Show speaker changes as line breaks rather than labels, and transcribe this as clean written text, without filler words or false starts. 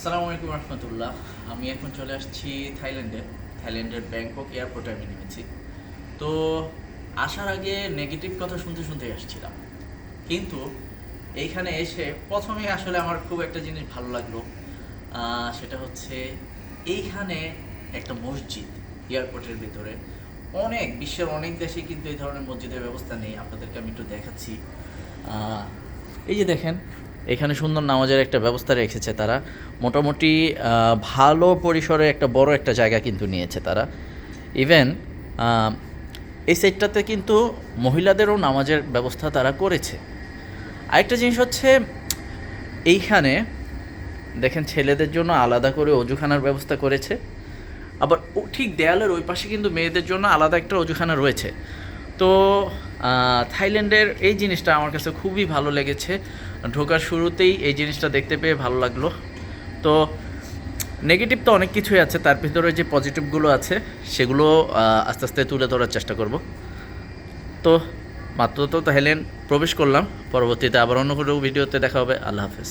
আসসালামু আলাইকুম রহমতুল্লাহ। আমি এখন চলে আসছি থাইল্যান্ডের ব্যাংকক এয়ারপোর্টে আমি নেমেছি। তো আসার আগে নেগেটিভ কথা শুনতে শুনতে আসছিলাম, কিন্তু এইখানে এসে প্রথমেই আসলে আমার খুব একটা জিনিস ভালো লাগলো। সেটা হচ্ছে এইখানে একটা মসজিদ এয়ারপোর্টের ভিতরে। বিশ্বের অনেক দেশে কিন্তু এই ধরনের মসজিদের ব্যবস্থা নেই। আপনাদেরকে আমি একটু দেখাচ্ছি। এই যে দেখেন, এখানে সুন্দর নামাজের একটা ব্যবস্থা রেখেছে তারা। মোটামুটি ভালো পরিসরে একটা বড় একটা জায়গা কিন্তু নিয়েছে তারা। ইভেন এই সাইডটাতে কিন্তু মহিলাদেরও নামাজের ব্যবস্থা তারা করেছে। আরেকটা জিনিস হচ্ছে, এইখানে দেখেন ছেলেদের জন্য আলাদা করে অজুখানার ব্যবস্থা করেছে, আবার ঠিক দেয়ালের ওই পাশে কিন্তু মেয়েদের জন্য আলাদা একটা অজুখানা রয়েছে। তো থাইল্যান্ডের এই জিনিসটা আমার কাছে খুবই ভালো লেগেছে। ঢোকার শুরুতেই এই জিনিসটা দেখতে পেয়ে ভালো লাগলো। তো নেগেটিভ তো অনেক কিছুই আছে, তার ভিতরে যে পজিটিভগুলো আছে সেগুলো আস্তে আস্তে তুলে ধরার চেষ্টা করব। তো মাত্র তো থাইল্যান্ড প্রবেশ করলাম, পরবর্তীতে আবার অন্য কোনো ভিডিওতে দেখা হবে। আল্লাহ হাফেজ।